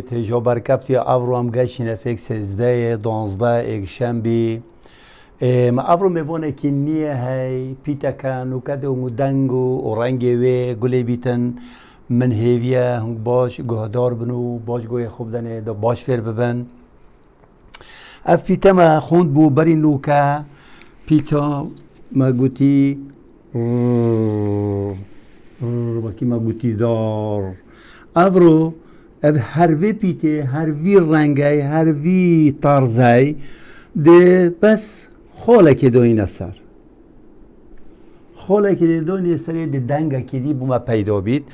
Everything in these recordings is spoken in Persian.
تیجا برکفتی افرو هم گشینه فکر 13 12 یک شنبه ما افرو میوانه که نیه هی پیتا کن و کده و دنگو و رنگی وی گلی بیتن من هیویه هنگ باش گهدار بنو باش گوی خوب دنه دا باش فیر ببن اف پیتا ما خوند بو بری نوکه پیتا ما گوتی وکی ما گوتی دار افرو از هر وی پیته هر وی رنگی هر وی طرزی ده بس خوله که دوین سر خوله که دوین سر ده دنگ که دی بوم پیدا بید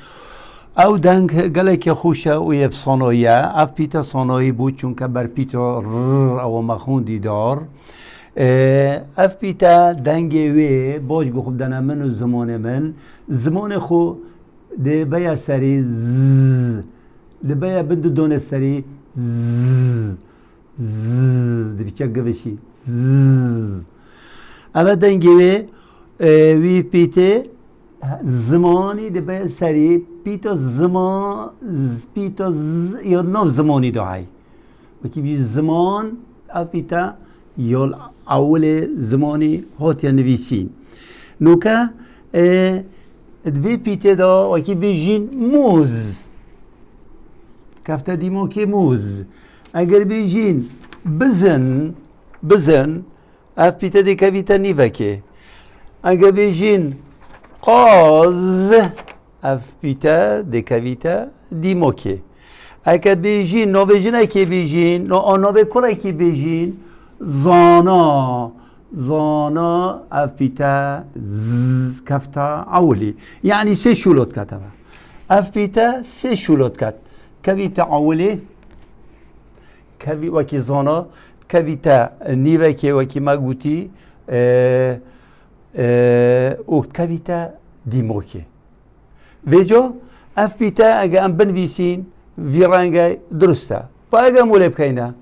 او دنگ گله که خوشه او یه صنایه اف پیتا صنایه بود چون که بر پیتا او مخوندی دار اف پیتا دنگ وی باش گو خوب دنه من و زمان خو ده بیا سری دبیا بدو دون سری دریچه گوشی اما دنگی وی پیته زمانی دبیا سری پیتا زمان پیتا یا نو زمانی دعای وکی بی زمان اف پیتا یا اول زمانی هاتیا نویسین نوکا دوی پیته دا وکی بیجین موز کفته دیمو که موز اگر بیجین بزن اف پیتا دی کویتا نیوه که اگر بیجین قاز اف پیتا دی کویتا دیمو که اگر بیجین نوه جنه که بیجین نوه کره که بیجین زانا اف پیتا کفته اولی یعنی سه شولوت کتبه اف پیتا سه شولوت کت کویتا اولی وکی زانا کویتا نیوه که وکی ما گوتی او کویتا دیمو که ویجا اف پیتا اگه ام بنویسین وی رنگی درسته با اگه مولی بکنه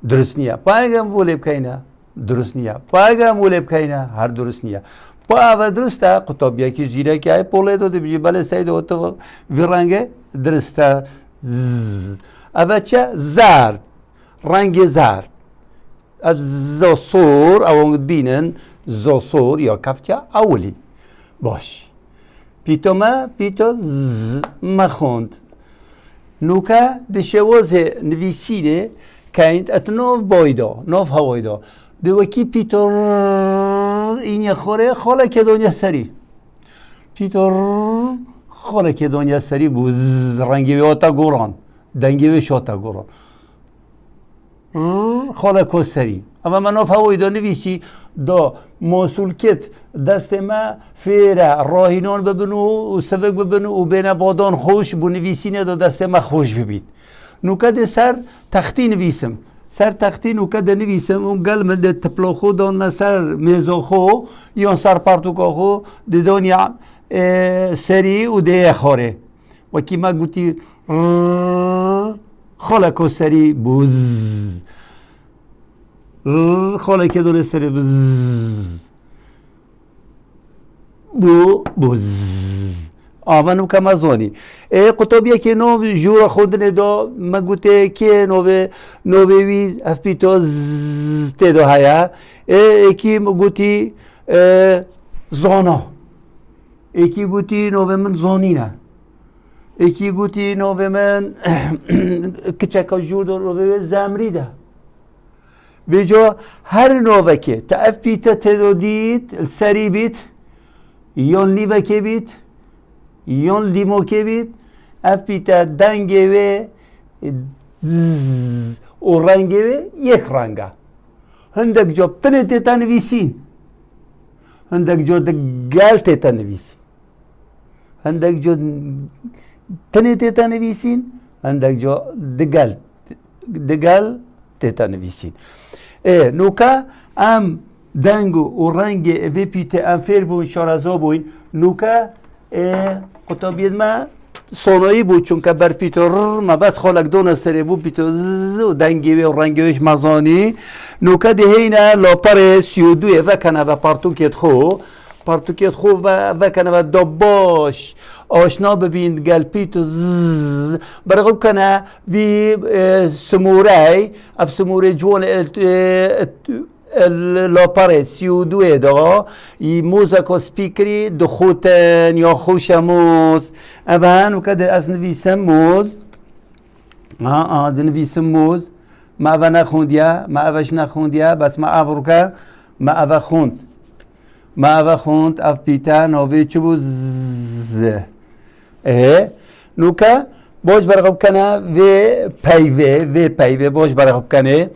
درست نیه با اگه مولی بکنه درست نیه با اگه مولی بکنه هر درست نیه با اول درسته قطابیه که زیره که ای پوله داده بیجی بله سایده و تو وی رنگ درسته اول چه؟ زرد رنگ زرد از زاسور او بینن زاسور یا کفتیا اولی باش پیتا مخوند نوکه دشواز نویسینه کهند ات نوف بایدا نوف هوایدا دوکی پیتا این خوره خاله که دنیا سری پیتا خاله که دنیا سری بوز رنگی و آتا گوران دنگی و شاتا گوران خاله که سری اما من نوف هوایدا نویسی دا موصول کت دست ما فیره راهینان ببنو و سوک ببنو و بین بادان خوش بو نویسینه دا دست ما خوش ببید نوکه ده سر تختی نویسم سر تختی نوکه ده نویسم اون گل من ده تپلاخو دان سر میزاخو یا سر پرتوکاخو ده دانیا سری و ده خوره وکی ما گوتی خاله که سری بوز خاله که دونه سری بوز آمنو که مزانی قطابیه که نو جورا خوندنه دا مگوته که نوه وی اف پیتا تیدا هیا ایکی مگوتی زانا ایکی گوتی نوه من زانینه ایکی گوتی نوه من کچکا جور دا نوه زمری ده بجا هر نوه که تا اف پیتا تیدا دید سری بیت یا نیوه که بیت یون دیمو که بید اف پیتا دنگه و رنگه یک رنگه هندک جا پنه تیتا نویسین هندک جا دگل تیتا نویسین هندک جا پنه تیتا نویسین هندک جا دگل تیتا نویسین نوکا ام دنگو و رنگ وی پیتا ام فیر بوین شارزا بوین نوکا قطابیت ما صنایی بود چون که بر پیتر ما بس خالک دون سری بود پیتر و دنگی و رنگیش مزانی نوکه ده هینه لاپر 32 و کنه و پارتون کت خو پارتوکیت خوب و کنه و دباش آشنا ببین گلپی تو زز برقب کنه وی سموره اف سموره جوان لاپاره 32 دا موزیکو سپیکری دخوتن یا خوش موز اوان و کده از نویسم موز نویسم موز ما اوه نخوندیا ما اوهش نخوندیا بس ما اوه ما اوه خوند ما اوه خوند اف پیتا نوی چه بو نوکا باش برقب کنه و پیوه باش برقب کنه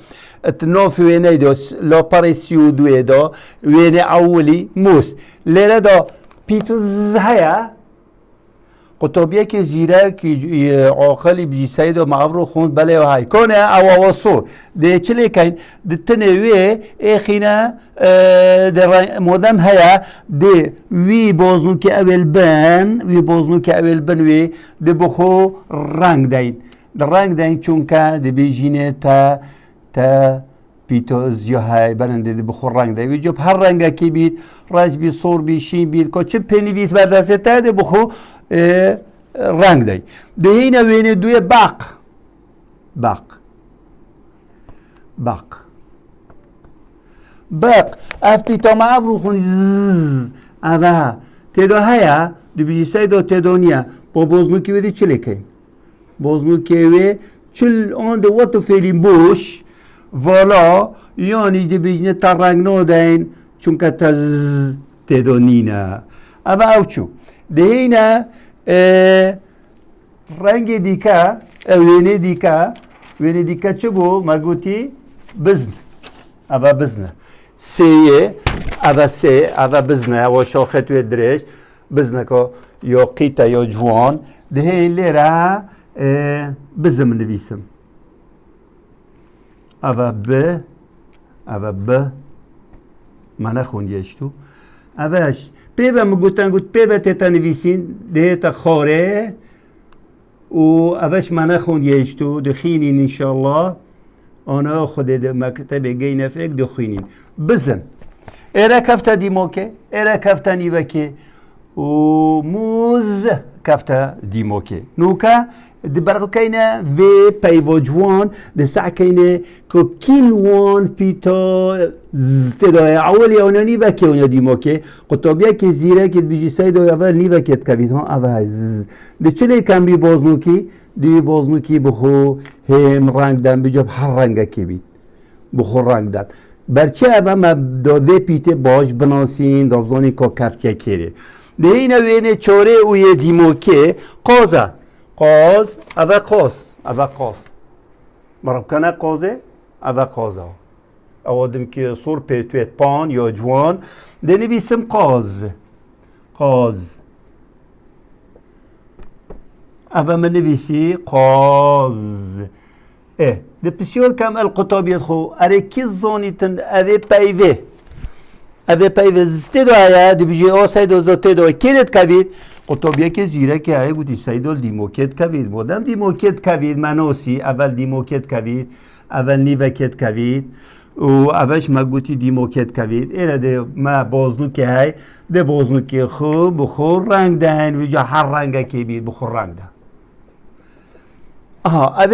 اتنوف ويني دوس لو باريسيو دويدو ويني اولي موس ليلة دو بيتوز هيا قطبية كي جيرا كي عقلي بيجي سيدو معبرو خوند بلي وهاي كونه او وصول دي چلي كاين دي تنوي اخينا دي مودم هيا دي وي بوزنو كي اول بان وي دي بخو رنگ داين دي رنگ داين چونكا دي بيجيني تا پیتوز یا های برنده بخور رنگ ده ویجوب هر رنگ کی بید راج بی صور بی شین بید که چه پنیویس بردسته تا ده بخو رنگ ده ده اینه وینه دوی باق اف پیتا ما افرو خونی اوه تیدو هیا دو بیجی سایدو تیدو نیا با بازنو که ویدی چلی که بازنو که وی چل آن ده واتو فیلیم بوش والا یعنی دی بیجنه تا رنگ نو دین چون که تز تدونینا اما او چو ده اینا رنگ دیکا وینه دیکا چه بو ما گوتی بزن اما بزنه سیه اما بزنه و شاخت و درش بزنه که یا قیتا یا جوان ده این لیره بزم نویسم اوه ب ما نخوندیش تو اوهش پیوه مگوتن گوت پیوه تیتا نویسین ده تا خاره و اوهش ما نخوندیش تو دخینین انشاءالله آنها خود ده مکتب گینه فکر دخینین بزن ایره کفتا دیموکه ایره کفتا نیوکه و موز کفتا دیموکه نوکا دي برضو كاينه في بايفو جوان دي ساعه كاينه كو كيل وان بيتو تدو اول يوناني باكي ونيا ديموكي قطبيا كي زيره كي بيجي سايدو اول نيفا كي تكافيت هون اواز دي تشلي كان بي بوزنوكي بخو هم رانگ دان بيجو بحر رانگا كي بيت بخو رانگ دان برچه اما ما دو في بيتي باش بناسين دوزوني كو كافتيا كيري دي هنا وينه چوره ويه ديموكي قوزا قاز اوه قاز مرب کنه قازه اوه قازه اوادم که صور پیتویت پان یا جوان ده نویسم قاز اوه من نویسی قاز ده بسیار کم القطابیت خو اره کی زانیتن اوه پیوه زسته دو آیا ده بجی آسای دو زاته دو کلت کوید قطبیه که زیره که های بودی سایدال دیموکت کوید بودم دیموکت کوید مناسی اول دیموکت کوید اول نیوکت کوید و اولش مگوتی دیموکت کوید ایره ده ما بازنو که های ده بازنو که خوب بخور رنگ دهن و جا هر رنگ که بید بخور رنگ ده اوه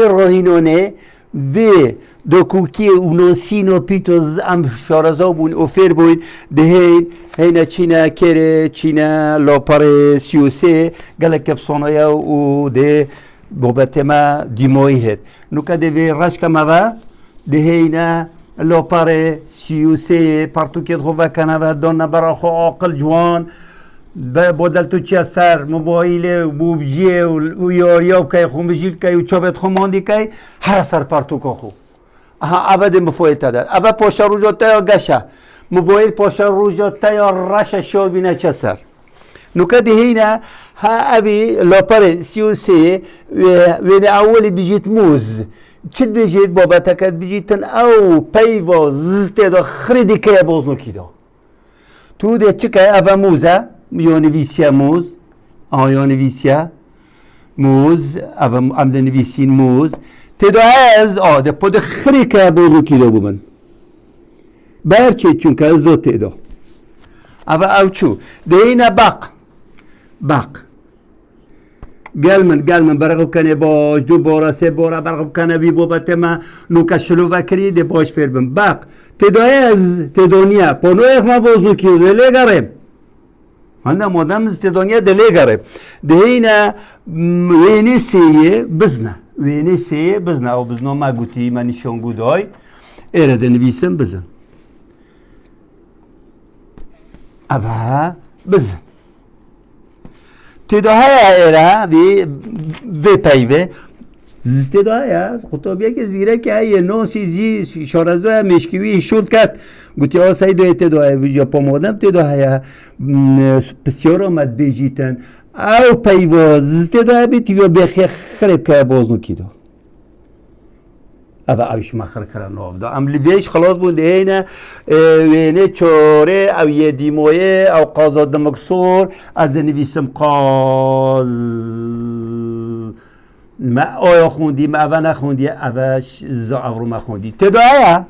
روحینونه و دوکوکی اونوسینو پیتوز ام شارزا بون اوفر بون ده هینا چینا کره چینا لاپاره 33 گلک کبسانایا و ده بابت ما دیمایی هد نوکا ده وی رشک موا ده هینا لاپاره 33 پارتوکیت خواه کنه و دانه برا خو عاقل جوان بدل تو چی سر موبایل بوبجیه و یاریاب که خون بجیل که و چابت خون ماندی که هر سر پرتوکا خو اوه ده مفایت داد اوه پاشا روژاته یا گشه موبایل پاشا روژاته یا رش شو بینه چه سر نوکه ده هینه ها اوی لاپر 33 وینه اولی بجیت موز چید بجیت بابتکت بجیتن او پیوا زده دا خریدی که بازنو کی دا تو ده چه که اوه موزه یا نویسیه موز یا نویسیه موز ام ده نویسین موز تدا از ده پود خری که بازنو کی دا بومن برچه چون که از تدا او چو دهینا باق قال من برغب كان باش دو بورا سه بورا برغب كان بي بوبته ما نو كشلو وكري دي باش فيربم باق تدونيا پونو ما بوزو كيو دلي غرب هنده مادام تدونيا دلي غرب دهينا ويني سيه بزنا او بزنا ما قوتي ما نشون قدوي ارد نويسم بزن افها بزن تداهaya era ve peyve تداهaya قطبیه که زیره که یه نوشی شارزای مشکوی شد کرد گوتی آسای دوی تداهaya ویجا پامادم تداهaya بسیار آمد بیجیتن او پیواز تداهaya بیتی و بخی خرب که باز نکیده اوش مخر کرن آفده لیویش خلاص بونده اینه وینه چاره او یه دیمویه او قازاد دمکسور از نویسم قاز ما آیا خوندی ما اوه نخوندی اوش زعفرو ما خوندی تدایا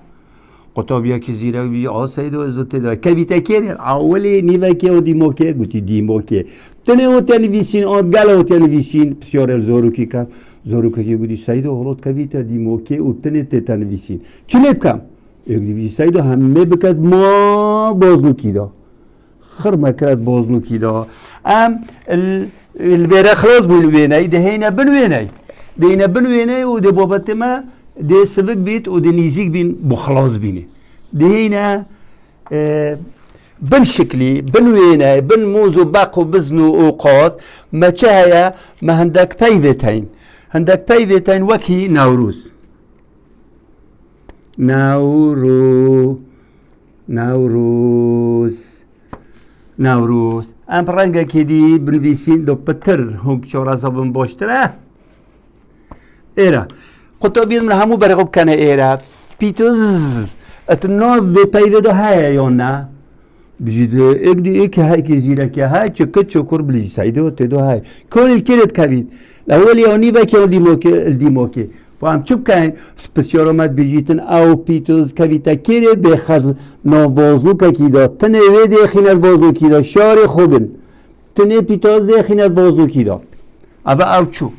قطابیه که زیره بی آسایده و ازو تدایا کویتا که اولی نیوه که و دیموکه گوتی دیموکه تنه و تنویسین آد گل و تنویسین بسیار زورو کی کم زورو که بودی سایده هلوت کویتا دیموکه و تنه تنویسین چلی بکم؟ اگه بودی سایده همه بکد ما بازنو کی دا خرمه کرد بازنو کی دا الویره خلاص بولوینه ده هینه بنوینه و ده بابت ما ده سبک بیت و ده نیزیک بین بخلاص بینه ده هینه بن شكلي بن وينه بن موزو باقو بزنو اوقاز ما چهيا ما هندك بيفتين وكي نوروز ام برنگا كدي بنويسين دو بتر هنك شورازا بن بوشتره ايرا قطبي من همو برغب كان ايرا بيتوز اتنو بيپيده دو هيا يونا بجد اقدي اك هاي كزيرا كي هاي چكت چكر بلي سايدو تدو هاي كون الكيرت كبيد الاول يوني باكي الديموكي وام چوب كان سبيسيورومات بيجيتن او بيتوز كبيتا كيرت بخز نو بوزلو كيدا تنه ويدي خينات بوزلو كيدا شاري خوبن تنه بيتوز دي خينات بوزلو كيدا اوا او چو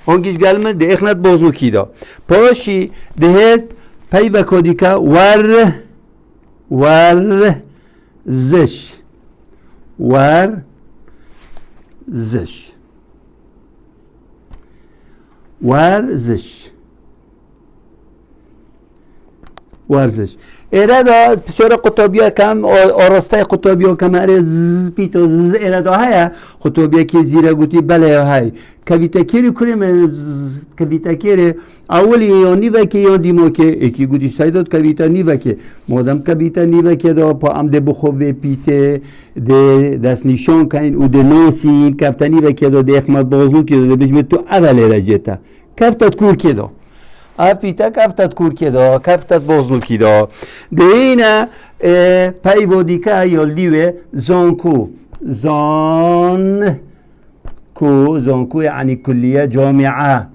هونگيش گلمه دي خينات بوزلو كيدا پاشي دهت پاي بكوديكا ور زش ورزش ارادا بسیار قطبیه کم آراسته قطبیه کم ارز پیتو ارادا هیا قطبیه که زیره گوتی بله های کویتا کری کریم کویتا کری اولی یا نیوه که یا دیمو که اکی گوتی سایداد کویتا نیوه که مادم کویتا نیوه که دا پا ام ده بخوه پیته ده دست نشان کن و ده ناسین کفتا نیوه که دا ده اخمد بازو که دا بجمت تو اول رجتا کفتت کور که دا افیتا کفتت کور که دا کفتت بازو که دا ده اینا پیوادی که یالدیوه زانکو زانكو يعني كلية جامعة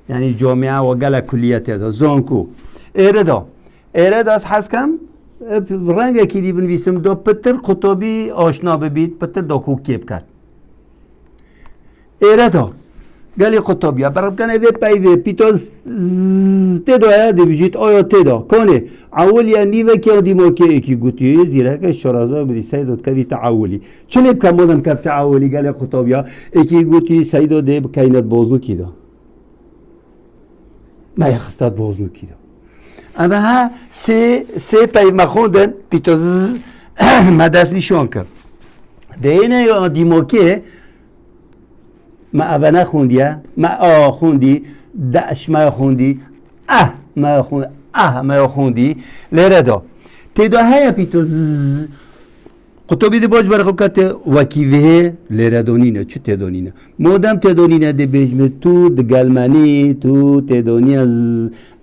يعني جامعة وقال كلية هذا زانكو إيردا حس كم رنگه كي دي بنويسم دو پتر خطابي آشنا ببيت پتر دو خوب كيب كد إيردا قال خطابي برب كان إذا بايوه بيتوز تدا دي بجيت آيا تدا كونه عولي نيوه كي ديمو كي اكي قوتي زيره که شرازه بدي سيدو تكوي تعولي چلي بكم مودم كف تعولي قال خطابي اكي قوتي سيدو دي بكينت بوزنو كي دا ما يخستات بوزنو كي دا اما ها سي باي مخوندن بيتوز ما دست نشان کرد دينا يا ديمو كي ما اونا خوندیه ما خوندی داش ما خوندی ما خوندی لیره دا تیدا هیا پیتو قطبی دی باج برخو کته وکیوه لیره دونینه چه تیدونینه مادم تیدونینه دی بجمه تو دگلمانی تو تیدونی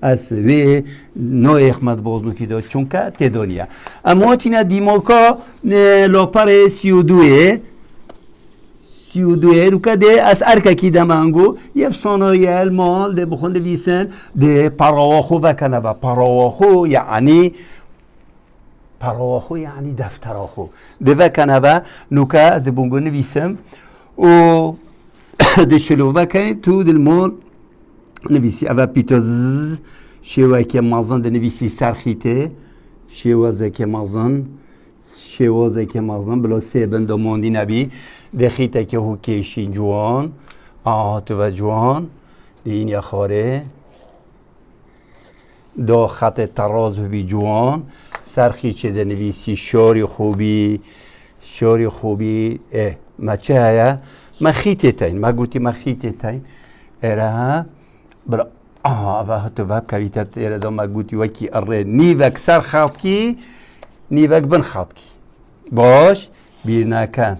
از وی نو اخمد بازنو کی دا چون که تیدونیه اما تینا دیموکا لپاره 32 روكا دي اس اركا كي دمانغو يفصانو يالمال دي بخون دي باراواخو وكنبا باراواخو يعني پراخو یعنی دفتراخو دوه کنه نوکه از بونگو نویسم و دشلوه که تو دل مول نویسی اوه پیتو شیوه که مازن ده نویسی سرخیته شیوه که مازن بلا سیبن دو موندی نبی ده خیته که هو کشین جوان تو و جوان ده این یا خاره دو خط تراز بی جوان سرخیچه ده نویسی شوری خوبی ما چه هیا ما خیته تاین ما گوتی ما خیته تاین اره برا اوه تو وب کلیتت اره دا ما گوتی وکی اره نیوک سر خط کی نیوک بن خط کی باش بیر نکن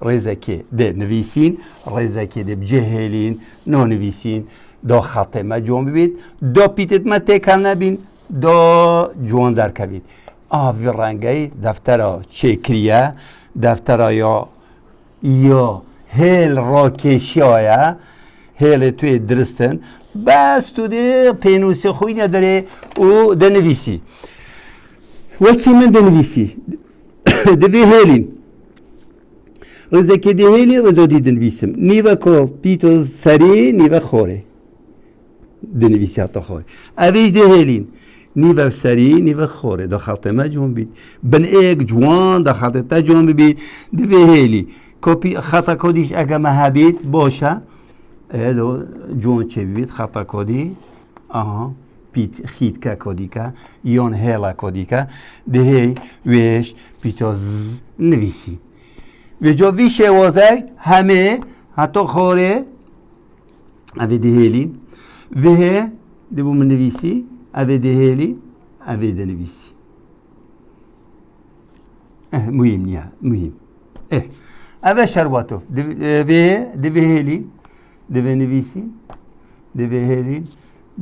رزا که ده نویسین رزا که ده بجهلین نو نویسین دو خط ما جوان ببید دو پیتت ما تکن نبین دو جوان در کبید وی رنگی دفتر چکریه دفتر یا هیل راکشیه هیل توی درستن بس تو ده پینوسی خوی نداره و ده نویسی وکی من ده نویسی ده هیلین رزا که ده هیلین رزا دی ده نویسم نیوه که پیتو سری نیوه خوره ده نویسی حتی خوره اویش ده هیلین نیوه سری نیوه خوره دا خط ما جوان بید بن ایک جوان دا خط تا جوان بید ده هیلی کپی خطا کدیش اگه مهبید باشه دو جوان چه بید خطا کدی پیت خیت که کدی که یون هیلا کدی که ده هی ویش پیتا نویسی و جو ویش وازه همه حتی خوره اوه ده هیلین و هی ده بوم نویسی اوه ده هیلی اوه ده نویسی مهم نیه مهم اوه شرواتو ده هیلین ده نویسی ده هیلین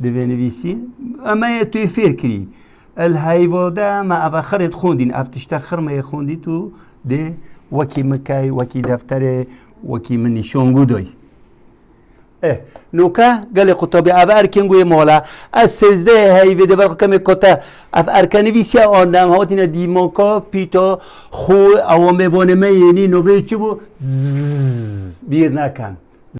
ده نویسی اما توی فکری الهیواده ما اوه خرد خوندین افتشتخر ما خوندی تو ده وکی مکای وکی دفتر وکی من نشانگو دای نوکا قال قطبي أف أركنجو مولا السجدة هاي في دبر كم كتا أف أركني فيسيا أندام هاتينا ديمونكا بيتا خو أو مبون ما يعني نوبي تشبو بير ناكن